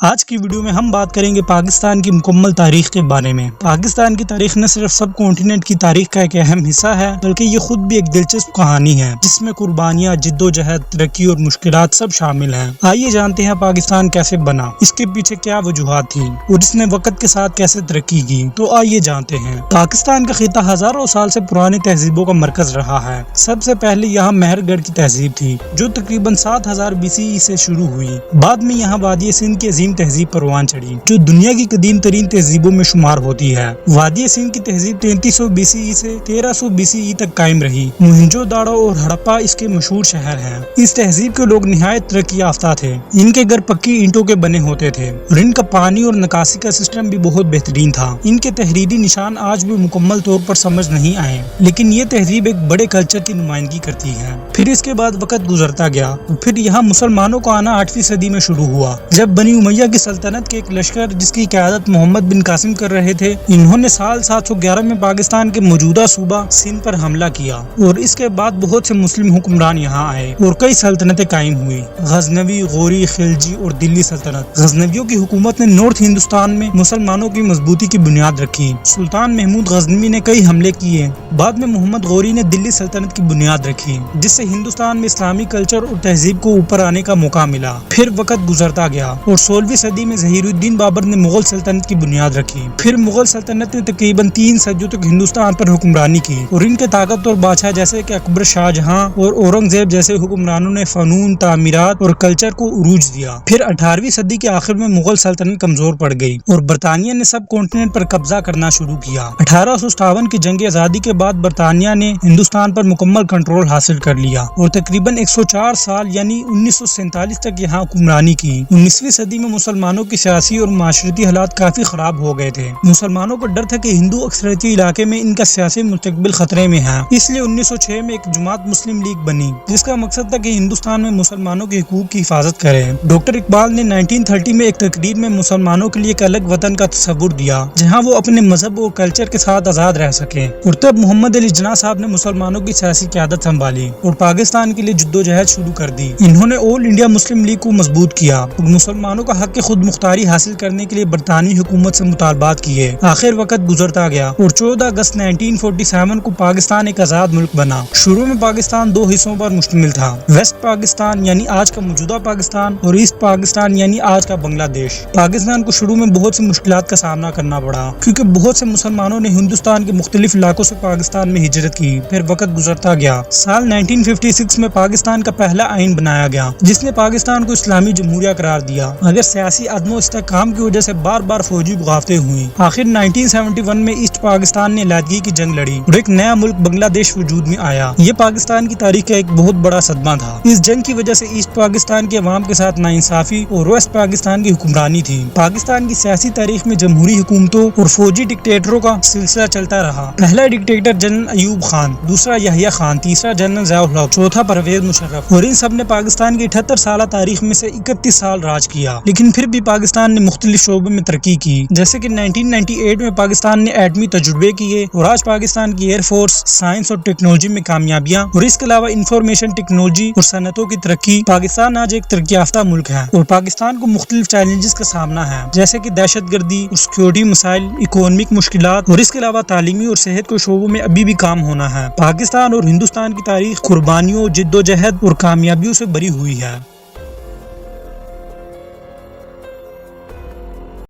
آج کی ویڈیو میں ہم بات کریں گے پاکستان کی مکمل تاریخ کے بارے میں۔ پاکستان کی تاریخ نہ صرف سب کانٹیننٹ کی تاریخ کا ایک اہم حصہ ہے بلکہ یہ خود بھی ایک دلچسپ کہانی ہے جس میں قربانیاں، جدوجہد، ترقی اور مشکلات سب شامل ہیں۔ آئیے جانتے ہیں پاکستان کیسے بنا، اس کے پیچھے کیا وجوہات تھیں اور اس نے وقت کے ساتھ کیسے ترقی کی۔ تو آئیے جانتے ہیں۔ پاکستان کا خطہ ہزاروں سال سے پرانی تہذیبوں کا مرکز رہا ہے۔ سب سے پہلے یہاں مہر گڑھ کی تہذیب تھی جو تقریباً 7000 BCE سے شروع ہوئی۔ بعد میں یہاں وادی سندھ کی عظیم تہذیب پروان چڑھی جو دنیا کی قدیم ترین تہذیبوں میں شمار ہوتی ہے۔ وادی سندھ کی تہذیب 3300 BCE سے 1300 BCE تک قائم رہی۔ موہنجو داڑو اور ہڑپا اس کے مشہور شہر ہیں۔ اس تہذیب کے لوگ نہایت ترقی یافتہ تھے۔ ان کے گھر پکی اینٹوں کے بنے ہوتے تھے اور ان کا پانی اور نکاسی کا سسٹم بھی بہت بہترین تھا۔ ان کے تحریری نشان آج بھی مکمل طور پر سمجھ نہیں آئے لیکن یہ تہذیب ایک بڑے کلچر کی نمائندگی کرتی ہے۔ پھر اس کے بعد وقت گزرتا گیا اور پھر یہاں مسلمانوں کا آنا 8ویں صدی میں شروع ہوا جب بنی امیہ کی سلطنت کے ایک لشکر جس کی قیادت محمد بن قاسم کر رہے تھے، انہوں نے سال 711 میں پاکستان کے موجودہ صوبہ سندھ پر حملہ کیا اور اس کے بعد بہت سے مسلم حکمران یہاں آئے اور کئی سلطنتیں قائم ہوئی۔ غزنوی، غوری، خلجی اور دلی سلطنت۔ غزنویوں کی حکومت نے نارتھ ہندوستان میں مسلمانوں کی مضبوطی کی بنیاد رکھی۔ سلطان محمود غزنوی نے کئی حملے کیے۔ بعد میں محمد غوری نے دلی سلطنت کی بنیاد رکھی جس سے ہندوستان میں اسلامی کلچر اور تہذیب کو اوپر آنے کا موقع ملا۔ پھر وقت گزرتا گیا اور 16ویں صدی میں ظہیر الدین بابر نے مغل سلطنت کی بنیاد رکھی۔ پھر مغل سلطنت نے تقریباً 3 صدیوں تک ہندوستان پر حکمرانی کی اور ان کے طاقتور بادشاہ جیسے کہ اکبر، شاہ جہاں اور اورنگزیب جیسے حکمرانوں نے فنون، تعمیرات اور کلچر کو عروج دیا۔ پھر 18ویں صدی کے آخر میں مغل سلطنت کمزور پڑ گئی اور برطانیہ نے سب کانٹیننٹ پر قبضہ کرنا شروع کیا۔ 1857 کی جنگ آزادی کے بعد برطانیہ نے ہندوستان پر مکمل کنٹرول حاصل کر لیا اور تقریباً 104 سال یعنی 1947 تک یہاں حکمرانی کی۔ 19ویں صدی میں مسلمانوں کی سیاسی اور معاشرتی حالات کافی خراب ہو گئے تھے۔ مسلمانوں کو ڈر تھا کہ ہندو اکثریتی علاقے میں ان کا سیاسی مستقبل خطرے میں ہے، اس لیے 1906 میں ایک جماعت مسلم لیگ بنی جس کا مقصد تھا کہ ہندوستان میں مسلمانوں کے حقوق کی حفاظت کرے۔ ڈاکٹر اقبال نے 1930 میں ایک تقریر میں مسلمانوں کے لیے ایک الگ وطن کا تصور دیا جہاں وہ اپنے مذہب اور کلچر کے ساتھ آزاد رہ سکیں، اور تب محمد علی جناح صاحب نے مسلمانوں کی سیاسی قیادت سنبھالی اور پاکستان کے لیے جدوجہد شروع کر دی۔ انہوں نے آل انڈیا مسلم لیگ کو مضبوط کیا اور مسلمانوں کا حق خود مختاری حاصل کرنے کے لیے برطانوی حکومت سے مطالبات کیے۔ آخر وقت گزرتا گیا اور 14 اگست 1947 کو پاکستان ایک آزاد ملک بنا۔ شروع میں پاکستان 2 حصوں پر مشتمل تھا، ویسٹ پاکستان یعنی آج کا موجودہ پاکستان اور ایسٹ پاکستان یعنی آج کا بنگلہ دیش۔ پاکستان کو شروع میں بہت سی مشکلات کا سامنا کرنا پڑا کیونکہ بہت سے مسلمانوں نے ہندوستان کے مختلف علاقوں سے پاکستان میں ہجرت کی۔ پھر وقت گزرتا گیا۔ سال 1956 میں پاکستان کا پہلا آئین بنایا گیا جس نے پاکستان کو اسلامی جمہوریہ قرار دیا، مگر سیاسی عدم و استحکام کی وجہ سے بار بار فوجی بغاوتیں ہوئیں۔ آخر 1971 میں ایسٹ پاکستان نے علیحدگی کی جنگ لڑی اور ایک نیا ملک بنگلہ دیش وجود میں آیا۔ یہ پاکستان کی تاریخ کا ایک بہت بڑا صدمہ تھا۔ اس جنگ کی وجہ سے ایسٹ پاکستان کے عوام کے ساتھ ناانصافی اور ویسٹ پاکستان کی حکمرانی تھی۔ پاکستان کی سیاسی تاریخ میں جمہوری حکومتوں اور فوجی ڈکٹیٹروں کا سلسلہ چلتا رہا۔ پہلا ڈکٹیٹر جنرل ایوب خان، دوسرا یحییٰ خان، تیسرا جنرل ضیاء الحق، چوتھا پرویز مشرف، اور ان سب نے پاکستان کی 78 سالہ تاریخ میں سے 31 سال راج کیا۔ لیکن پھر بھی پاکستان نے مختلف شعبوں میں ترقی کی، جیسے کہ 1998 میں پاکستان نے ایٹمی تجربے کیے اور آج پاکستان کی ایئر فورس، سائنس اور ٹیکنالوجی میں کامیابیاں اور اس کے علاوہ انفارمیشن ٹیکنالوجی اور صنعتوں کی ترقی۔ پاکستان آج ایک ترقی یافتہ ملک ہے اور پاکستان کو مختلف چیلنجز کا سامنا ہے، جیسے کہ دہشت گردی اور سیکورٹی مسائل، اکنامک مشکلات اور اس کے علاوہ تعلیمی اور صحت کے شعبوں میں ابھی بھی کام ہونا ہے۔ پاکستان اور ہندوستان کی تاریخ قربانیوں، جدوجہد اور کامیابیوں سے بھری ہوئی ہے۔